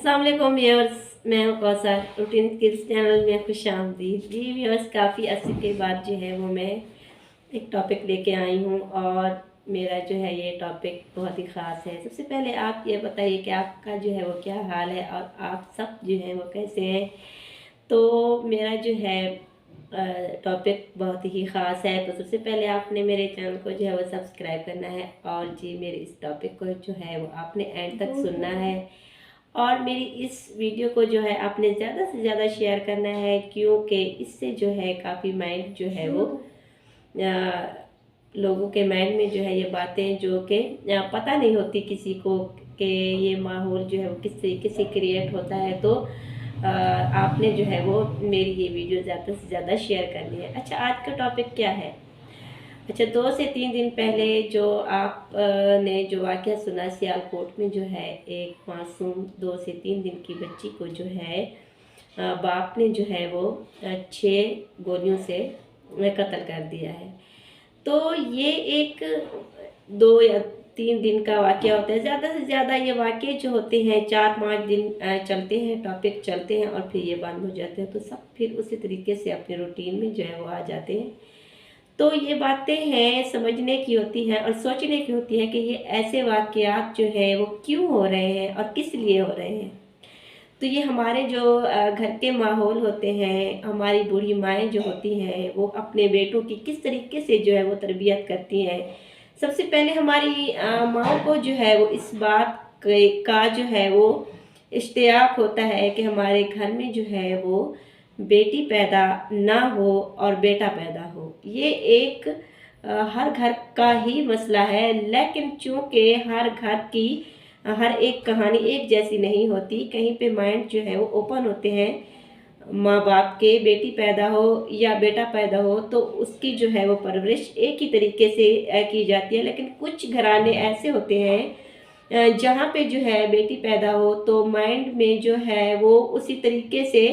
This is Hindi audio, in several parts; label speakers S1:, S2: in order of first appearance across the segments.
S1: अस्सलाम वालेकुम व्यूअर्स, मैं हूँ कौसर। रूटीन किड्स चैनल में खुशामदीद। जी व्यूअर्स, काफ़ी अर्से के बाद जो है वो मैं एक टॉपिक लेके आई हूँ और मेरा जो है ये टॉपिक बहुत ही ख़ास है। सबसे पहले आप ये बताइए कि आपका जो है वो क्या हाल है और आप सब जो है वो कैसे हैं। तो मेरा जो है टॉपिक बहुत ही ख़ास है। तो सबसे पहले आपने मेरे चैनल को जो है वो सब्सक्राइब करना है और जी मेरे इस टॉपिक को जो है वो आपने एंड तक सुनना है और मेरी इस वीडियो को जो है आपने ज़्यादा से ज़्यादा शेयर करना है, क्योंकि इससे जो है काफ़ी माइंड जो है वो लोगों के माइंड में जो है ये बातें जो कि पता नहीं होती किसी को कि ये माहौल जो है वो किस तरीके से क्रिएट होता है। तो आपने जो है वो मेरी ये वीडियो ज़्यादा से ज़्यादा शेयर करनी है। अच्छा, आज का टॉपिक क्या है? अच्छा, 2 से 3 दिन पहले जो आप ने जो वाक़या सुना, सियालकोट में जो है एक मासूम 2 से 3 दिन की बच्ची को जो है बाप ने जो है वो 6 गोलियों से कत्ल कर दिया है। तो ये एक 2 या 3 दिन का वाक़या होता है। ज़्यादा से ज़्यादा ये वाक़ये जो होते हैं 4-5 दिन चलते हैं, टॉपिक चलते हैं और फिर ये बंद हो जाते हैं। तो सब फिर उसी तरीके से अपने रूटीन में जो है वो आ जाते हैं। तो ये बातें हैं, समझने की होती हैं और सोचने की होती है कि ये ऐसे वाक़यात जो हैं वो क्यों हो रहे हैं और किस लिए हो रहे हैं। तो ये हमारे जो घर के माहौल होते हैं, हमारी बूढ़ी माएँ जो होती हैं, वो अपने बेटों की किस तरीके से जो है वो तरबियत करती हैं। सबसे पहले हमारी माँ को जो है वो इस बात का जो है वो इश्तियाक होता है कि हमारे घर में जो है वो बेटी पैदा ना हो और बेटा पैदा हो। ये एक हर घर का ही मसला है, लेकिन चूँकि हर घर की हर एक कहानी एक जैसी नहीं होती। कहीं पे माइंड जो है वो ओपन होते हैं माँ बाप के। बेटी पैदा हो या बेटा पैदा हो तो उसकी जो है वो परवरिश एक ही तरीके से की जाती है, लेकिन कुछ घराने ऐसे होते हैं जहाँ पे जो है बेटी पैदा हो तो माइंड में जो है वो उसी तरीके से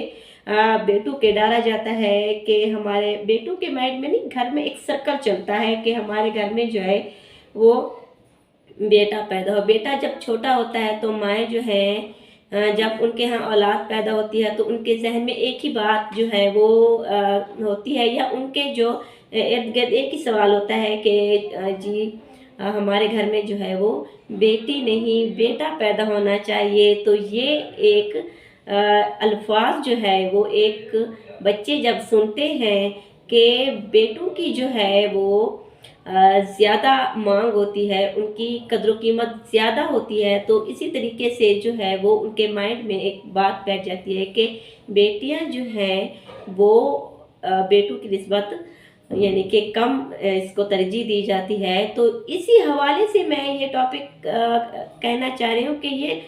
S1: बेटों के डाला जाता है कि हमारे बेटों के माइंड में नहीं, घर में एक सर्कल चलता है कि हमारे घर में जो है वो बेटा पैदा हो। बेटा जब छोटा होता है तो माएँ जो हैं जब उनके यहाँ औलाद पैदा होती है तो उनके जहन में एक ही बात जो है वो होती है, या उनके जो इर्द गिर्द एक ही सवाल होता है कि जी हमारे घर में जो है वो बेटी नहीं बेटा पैदा होना चाहिए। तो ये एक अल्फाज जो है वो एक बच्चे जब सुनते हैं कि बेटों की जो है वो ज़्यादा मांग होती है, उनकी कद्र कीमत ज़्यादा होती है, तो इसी तरीके से जो है वो उनके माइंड में एक बात बैठ जाती है कि बेटियां जो हैं वो बेटों की निस्बत यानी कि कम इसको तरजीह दी जाती है। तो इसी हवाले से मैं ये टॉपिक कहना चाह रही हूँ कि ये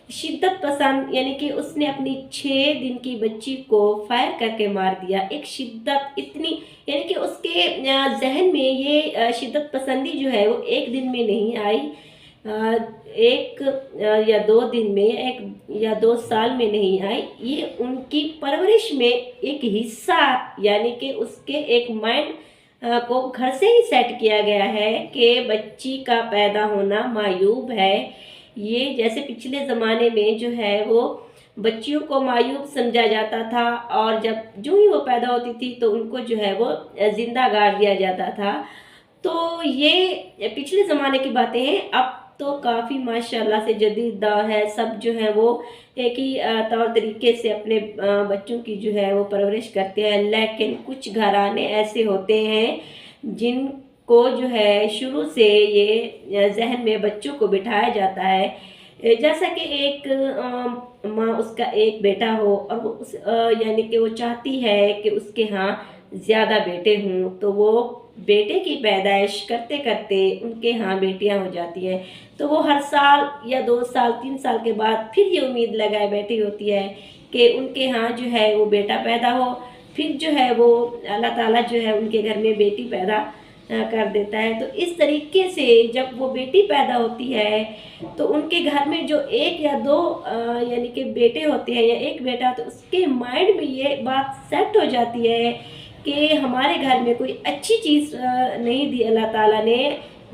S1: शिद्दत पसंद यानी कि उसने अपनी 6 दिन की बच्ची को फायर करके मार दिया। एक शिद्दत इतनी यानी कि उसके जहन में ये शिद्दत पसंदी जो है वो एक दिन में नहीं आई, एक या 2 दिन में, 1 या 2 साल में नहीं आई। ये उनकी परवरिश में एक हिस्सा यानी कि उसके एक माइंड को घर से ही सेट किया गया है कि बच्ची का पैदा होना मायूब है। ये जैसे पिछले ज़माने में जो है वो बच्चियों को मायूब समझा जाता था और जब जो ही वो पैदा होती थी तो उनको जो है वो ज़िंदा गाड़ दिया जाता था। तो ये पिछले ज़माने की बातें हैं। अब तो काफ़ी माशाल्लाह से जदीद दौर है, सब जो है वो एक ही तौर तरीके से अपने बच्चों की जो है वो परवरिश करते हैं। लेकिन कुछ घराने ऐसे होते हैं जिन को जो है शुरू से ये जहन में बच्चों को बिठाया जाता है जैसा कि एक माँ उसका एक बेटा हो और वो उस यानी कि वो चाहती है कि उसके यहाँ ज़्यादा बेटे हों, तो वो बेटे की पैदाइश करते करते उनके यहाँ बेटियाँ हो जाती हैं। तो वो हर साल या 2 साल 3 साल के बाद फिर ये उम्मीद लगाए बैठी होती है कि उनके यहाँ जो है वो बेटा पैदा हो। फिर जो है वो अल्लाह ताला जो है उनके घर में बेटी पैदा कर देता है। तो इस तरीके से जब वो बेटी पैदा होती है तो उनके घर में जो 1 या 2 यानी कि बेटे होते हैं या एक बेटा, तो उसके माइंड में ये बात सेट हो जाती है कि हमारे घर में कोई अच्छी चीज़ नहीं दी अल्लाह ताला ने,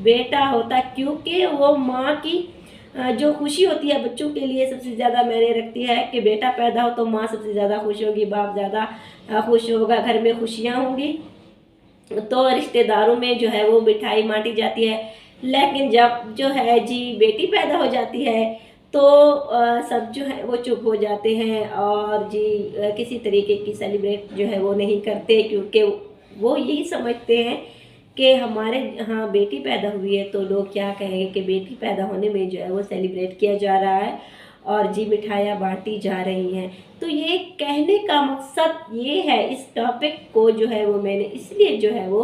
S1: बेटा होता, क्योंकि वो माँ की जो खुशी होती है बच्चों के लिए सबसे ज़्यादा मायने रखती है कि बेटा पैदा हो तो माँ सबसे ज़्यादा खुश होगी, बाप ज़्यादा खुश होगा, घर में खुशियाँ होंगी। तो रिश्तेदारों में जो है वो मिठाई बाँटी जाती है। लेकिन जब जो है जी बेटी पैदा हो जाती है तो सब जो है वो चुप हो जाते हैं और जी किसी तरीके की सेलिब्रेट जो है वो नहीं करते, क्योंकि वो यही समझते हैं कि हमारे यहाँ बेटी पैदा हुई है तो लोग क्या कहेंगे कि बेटी पैदा होने में जो है वो सेलिब्रेट किया जा रहा है और जी मिठाइयाँ बाँटी जा रही हैं। तो ये कहने का मकसद ये है, इस टॉपिक को जो है वो मैंने इसलिए जो है वो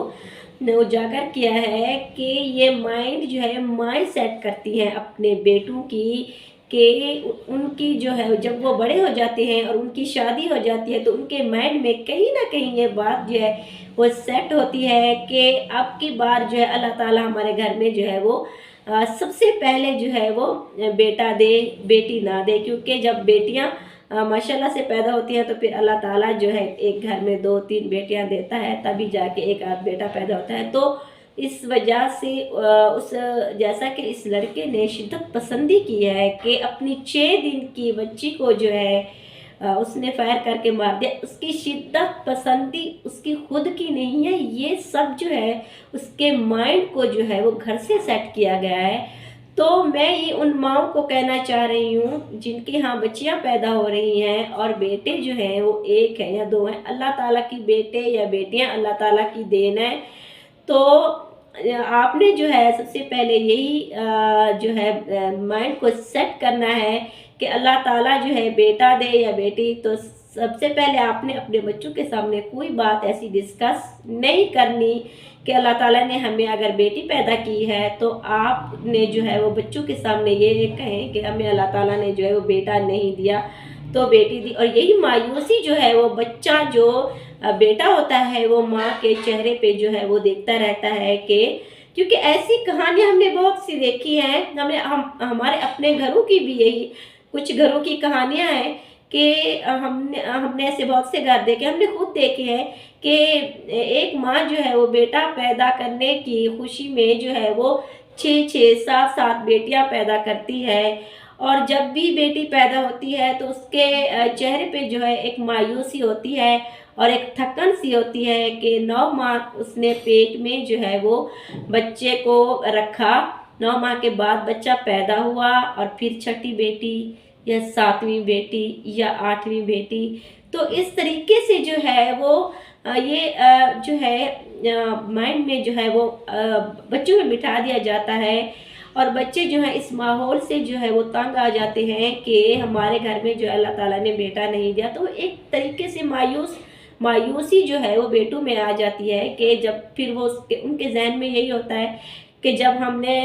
S1: उजागर किया है कि ये माइंड जो है माइंड सेट करती हैं अपने बेटों की, कि उनकी जो है जब वो बड़े हो जाते हैं और उनकी शादी हो जाती है तो उनके माइंड में कहीं ना कहीं ये बात जो है वो सेट होती है कि अब की बार जो है अल्लाह ताला हमारे घर में जो है वो सबसे पहले जो है वो बेटा दे, बेटी ना दे। क्योंकि जब बेटियां माशाल्लाह से पैदा होती हैं तो फिर अल्लाह ताला जो है एक घर में 2-3 बेटियां देता है, तभी जाके एक आध बेटा पैदा होता है। तो इस वजह से उस जैसा कि इस लड़के ने शिद्दत पसंदी की है कि अपनी 6 दिन की बच्ची को जो है उसने फायर करके मार दिया। उसकी शिद्दत पसंदी उसकी खुद की नहीं है, ये सब जो है उसके माइंड को जो है वो घर से सेट किया गया है। तो मैं ये उन माओं को कहना चाह रही हूँ जिनके यहाँ बच्चियाँ पैदा हो रही हैं और बेटे जो हैं वो 1 है या 2 हैं, अल्लाह ताला की बेटे या बेटियाँ अल्लाह ताला की देन है। तो आपने जो है सबसे पहले यही जो है माइंड को सेट करना है कि अल्लाह ताला जो है बेटा दे या बेटी, तो सबसे पहले आपने अपने बच्चों के सामने कोई बात ऐसी डिस्कस नहीं करनी कि अल्लाह ताला ने हमें अगर बेटी पैदा की है तो आपने जो है वो बच्चों के सामने ये कहें कि हमें अल्लाह ताला ने जो है वो बेटा नहीं दिया तो बेटी दी। और यही मायूसी जो है वो बच्चा जो बेटा होता है वो माँ के चेहरे पे जो है वो देखता रहता है कि, क्योंकि ऐसी कहानियाँ हमने बहुत सी देखी हैं, हमारे अपने घरों की भी यही कुछ घरों की कहानियाँ हैं कि हमने ऐसे बहुत से घर देखे, हमने खुद देखे हैं कि एक माँ जो है वो बेटा पैदा करने की खुशी में जो है वो 6-6, 7-7 बेटियां पैदा करती है। और जब भी बेटी पैदा होती है तो उसके चेहरे पे जो है एक मायूसी होती है और एक थकन सी होती है कि 9 माह उसने पेट में जो है वो बच्चे को रखा, 9 माह के बाद बच्चा पैदा हुआ और फिर छठी बेटी या 7वीं बेटी या 8वीं बेटी। तो इस तरीके से जो है वो ये जो है माइंड में जो है वो बच्चों में बिठा दिया जाता है और बच्चे जो है इस माहौल से जो है वो तंग आ जाते हैं कि हमारे घर में जो अल्लाह ताला ने बेटा नहीं दिया। तो एक तरीके से मायूसी जो है वो बेटों में आ जाती है कि जब फिर वो उनके जहन में यही होता है कि जब हमने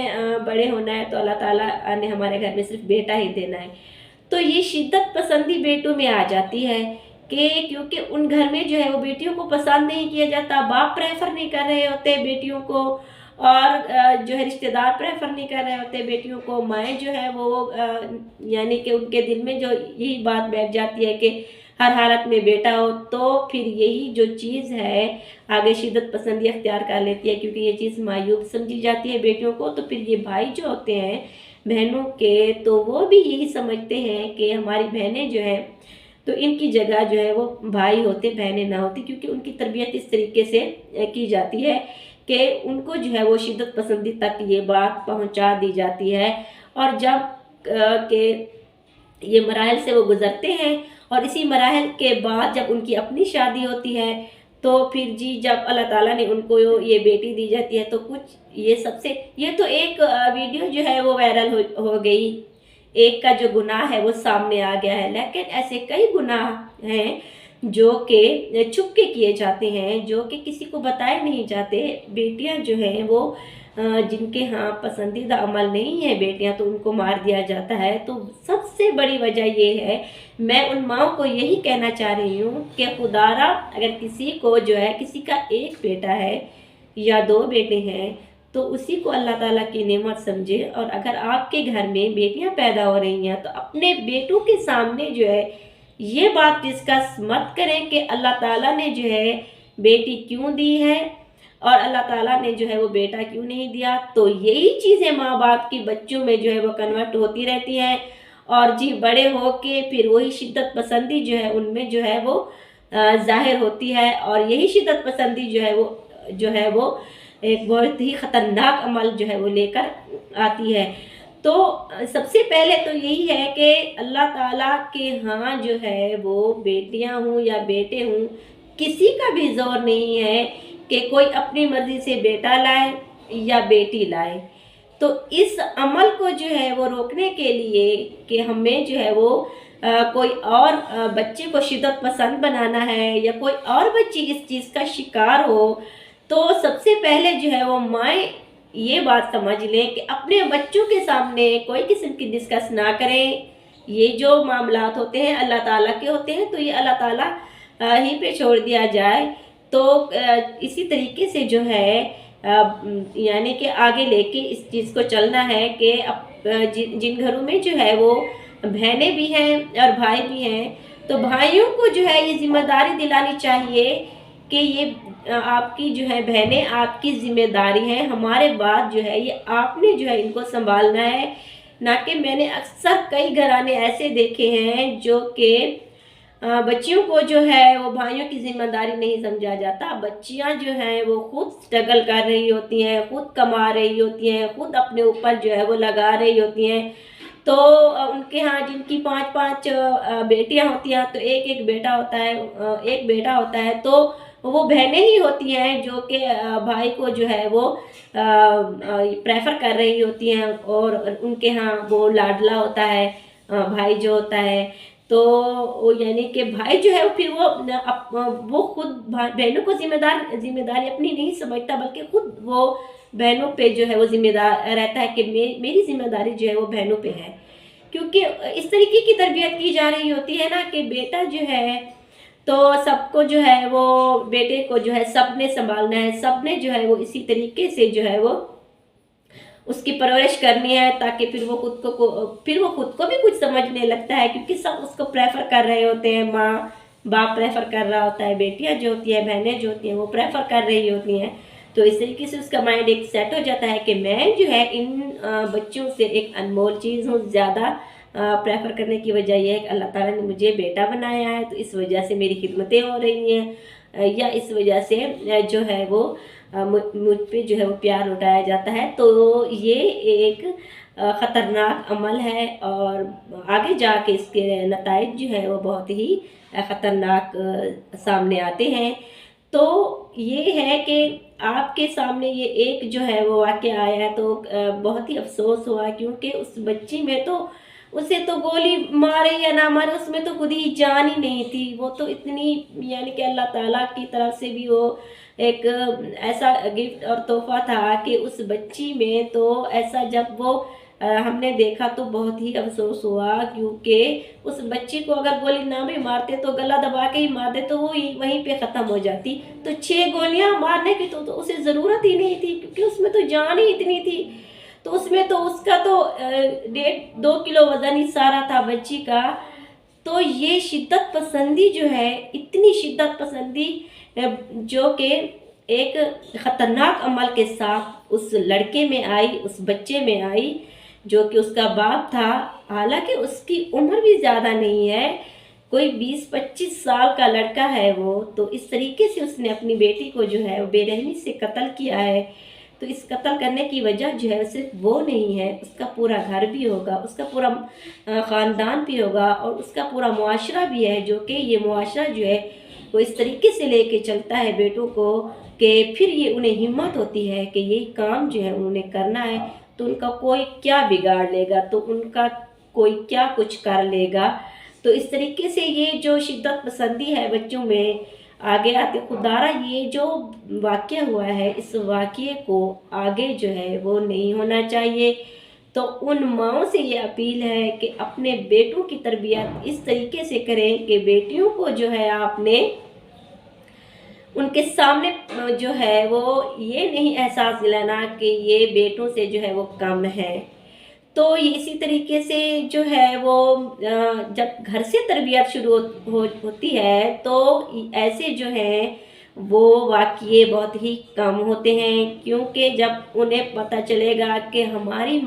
S1: बड़े होना है तो अल्लाह ताला ने हमारे घर में सिर्फ बेटा ही देना है। तो ये शिद्दत पसंदी बेटों में आ जाती है कि क्योंकि उन घर में जो है वो बेटियों को पसंद नहीं किया जाता, बाप प्रेफर नहीं कर रहे होते बेटियों को और जो है रिश्तेदार प्रेफर नहीं कर रहे होते बेटियों को। माएँ जो है वो यानी कि उनके दिल में जो यही बात बैठ जाती है कि हर हालत में बेटा हो, तो फिर यही जो चीज़ है आगे शिद्दत पसंदी अख्तियार कर लेती है क्योंकि ये चीज़ मायूब समझी जाती है बेटियों को। तो फिर ये भाई जो होते हैं बहनों के, तो वो भी यही समझते हैं कि हमारी बहनें जो हैं तो इनकी जगह जो है वो भाई होते, बहनें ना होती, क्योंकि उनकी तरबियत इस तरीके से की जाती है कि उनको जो है वो शिद्दत पसंदी तक ये बात पहुंचा दी जाती है। और जब के ये मराहल से वो गुज़रते हैं और इसी मराहल के बाद जब उनकी अपनी शादी होती है तो फिर जी जब अल्लाह ताला ने उनको ये बेटी दी जाती है तो कुछ ये तो एक वीडियो जो है वो वायरल हो गई, एक का जो गुनाह है वो सामने आ गया है, लेकिन ऐसे कई गुनाह हैं जो कि छुप के किए जाते हैं, जो कि किसी को बताए नहीं जाते। बेटियां जो हैं वो जिनके यहाँ पसंदीदा अमल नहीं है बेटियां, तो उनको मार दिया जाता है। तो सबसे बड़ी वजह ये है, मैं उन माओं को यही कहना चाह रही हूँ कि खुदारा अगर किसी को जो है किसी का एक बेटा है या 2 बेटे हैं तो उसी को अल्लाह ताला की नेमत समझे। और अगर आपके घर में बेटियां पैदा हो रही हैं तो अपने बेटों के सामने जो है ये बात डिस्कस मत करें कि अल्लाह ताला ने जो है बेटी क्यों दी है और अल्लाह ताला ने जो है वो बेटा क्यों नहीं दिया। तो यही चीज़ें माँ बाप की बच्चों में जो है वो कन्वर्ट होती रहती हैं, और जी बड़े हो के फिर वही शिद्दत पसंदी जो है उनमें जो है वो ज़ाहिर होती है, और यही शिद्दत पसंदी जो है वो एक बहुत ही ख़तरनाक अमल जो है वो लेकर आती है। तो सबसे पहले तो यही है कि अल्लाह ताला के यहाँ जो है वो बेटियाँ हों या बेटे हों, किसी का भी ज़ोर नहीं है कि कोई अपनी मर्ज़ी से बेटा लाए या बेटी लाए। तो इस अमल को जो है वो रोकने के लिए कि हमें जो है वो कोई और बच्चे को शिद्दत पसंद बनाना है या कोई और बच्ची इस चीज़ का शिकार हो, तो सबसे पहले जो है वो माएँ ये बात समझ लें कि अपने बच्चों के सामने कोई किस्म की डिस्कस ना करें। ये जो मामलात होते हैं अल्लाह ताला के होते हैं, तो ये अल्लाह ताला ही पे छोड़ दिया जाए। तो इसी तरीके से जो है यानी कि आगे लेके इस चीज़ को चलना है कि जिन घरों में जो है वो बहनें भी हैं और भाई भी हैं, तो भाइयों को जो है ये ज़िम्मेदारी दिलानी चाहिए कि ये आपकी जो है बहनें आपकी ज़िम्मेदारी है, हमारे बाद जो है ये आपने जो है इनको सँभालना है। ना कि मैंने अक्सर कई घराने ऐसे देखे हैं जो कि बच्चियों को जो है वो भाइयों की ज़िम्मेदारी नहीं समझा जाता। बच्चियाँ जो हैं वो खुद स्ट्रगल कर रही होती हैं, खुद कमा रही होती हैं, खुद अपने ऊपर जो है वो लगा रही होती हैं। तो उनके यहाँ जिनकी 5-5 बेटियाँ होती हैं, तो 1-1 बेटा होता है, 1 बेटा होता है, तो वो बहनें ही होती हैं जो कि भाई को जो है वो प्रेफ़र कर रही होती हैं, और उनके यहाँ वो लाडला होता है भाई जो होता है। तो वो यानी कि भाई जो है वो फिर वो खुद बहनों को ज़िम्मेदारी अपनी नहीं समझता, बल्कि खुद वो बहनों पे जो है वो ज़िम्मेदार रहता है कि मेरी ज़िम्मेदारी जो है वो बहनों पे है। क्योंकि इस तरीके की तरबियत की जा रही होती है ना कि बेटा जो है तो सबको जो है वो बेटे को जो है सबने सँभालना है, सबने जो है वो इसी तरीके से जो है वो उसकी परवरिश करनी है, ताकि फिर वो खुद को भी कुछ समझने लगता है, क्योंकि सब उसको प्रेफ़र कर रहे होते हैं, माँ बाप प्रेफ़र कर रहा होता है, बेटियाँ जो होती हैं, बहनें जो होती हैं वो प्रेफ़र कर रही होती हैं। तो इस तरीके से उसका माइंड एक सेट हो जाता है कि मैं जो है इन बच्चों से एक अनमोल चीज़ हूँ। ज़्यादा प्रेफ़र करने की वजह ये है कि अल्लाह ताला ने मुझे बेटा बनाया है, तो इस वजह से मेरी खिदमतें हो रही हैं, या इस वजह से जो है वो मुझ पे जो है वो प्यार लौटाया जाता है। तो ये एक ख़तरनाक अमल है, और आगे जाके इसके नताइज जो है वो बहुत ही ख़तरनाक सामने आते हैं। तो ये है कि आपके सामने ये एक जो है वो वाक़या आया है, तो बहुत ही अफ़सोस हुआ, क्योंकि उस बच्ची में तो उसे तो गोली मारे या ना मारे, उसमें तो खुद ही जान ही नहीं थी। वो तो इतनी यानी कि अल्लाह ताला की तरफ से भी वो एक ऐसा गिफ्ट और तोहफ़ा था कि उस बच्ची में तो ऐसा जब वो हमने देखा तो बहुत ही अफ़सोस हुआ, क्योंकि उस बच्ची को अगर गोली ना भी मारते तो गला दबा के ही मार दे तो वो वहीं पे ख़त्म हो जाती। तो 6 गोलियाँ मारने की तो उसे ज़रूरत ही नहीं थी, क्योंकि उसमें तो जान ही इतनी थी। तो उसमें तो उसका तो 1.5-2 किलो वज़न ही सारा था बच्ची का। तो ये शिद्दत पसंदी जो है, इतनी शिद्दत पसंदी जो कि एक ख़तरनाक अमल के साथ उस लड़के में आई, उस बच्चे में आई, जो कि उसका बाप था। हालाँकि उसकी उम्र भी ज़्यादा नहीं है, कोई 20-25 साल का लड़का है वो। तो इस तरीके से उसने अपनी बेटी को जो है वो बेरहमी से कत्ल किया है। तो इस कत्ल करने की वजह जो है सिर्फ वो नहीं है, उसका पूरा घर भी होगा, उसका पूरा ख़ानदान भी होगा, और उसका पूरा मुआशरा भी है, जो कि ये मुआशरा जो है वो इस तरीके से लेके चलता है बेटों को कि फिर ये उन्हें हिम्मत होती है कि ये काम जो है उन्होंने करना है, तो उनका कोई क्या बिगाड़ लेगा, तो उनका कोई क्या कुछ कर लेगा। तो इस तरीके से ये जो शिद्दत पसंदी है बच्चों में, आगे आते खुदारा ये जो वाक़या हुआ है, इस वाक़ये को आगे जो है वो नहीं होना चाहिए। तो उन माँओं से ये अपील है कि अपने बेटों की तरबियत इस तरीके से करें कि बेटियों को जो है आपने उनके सामने जो है वो ये नहीं एहसास दिलाना कि ये बेटों से जो है वो कम है। तो ये इसी तरीके से जो है वो जब घर से तरबियत शुरू होती है, तो ऐसे जो है वो वाक़ये बहुत ही कम होते हैं, क्योंकि जब उन्हें पता चलेगा कि हमारी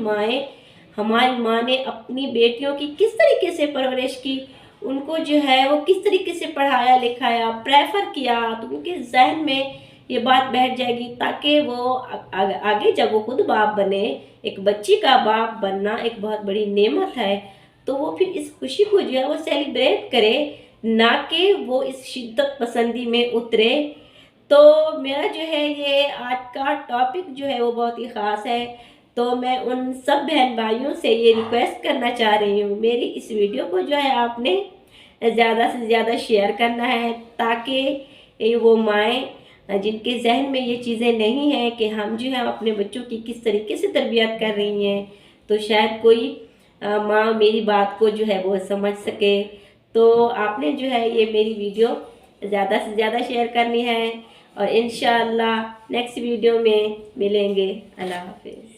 S1: माँ ने अपनी बेटियों की किस तरीके से परवरिश की, उनको जो है वो किस तरीके से पढ़ाया लिखाया, प्रेफर किया, तो उनके जहन में ये बात बैठ जाएगी, ताकि वो आगे जब वो खुद बाप बने, एक बच्ची का बाप बनना एक बहुत बड़ी नेमत है, तो वो फिर इस खुशी को जो है वो सेलिब्रेट करे, ना कि वो इस शिद्दत पसंदी में उतरे। तो मेरा जो है ये आज का टॉपिक जो है वो बहुत ही ख़ास है। तो मैं उन सब बहन भाइयों से ये रिक्वेस्ट करना चाह रही हूँ, मेरी इस वीडियो को जो है आपने ज़्यादा से ज़्यादा शेयर करना है, ताकि वो माएँ जिनके जहन में ये चीज़ें नहीं हैं कि हम जो है अपने बच्चों की किस तरीके से तरबियत कर रही हैं, तो शायद कोई माँ मेरी बात को जो है वो समझ सके। तो आपने जो है ये मेरी वीडियो ज़्यादा से ज़्यादा शेयर करनी है, और इंशाअल्लाह नेक्स्ट वीडियो में मिलेंगे। अल्लाह हाफ़िज़।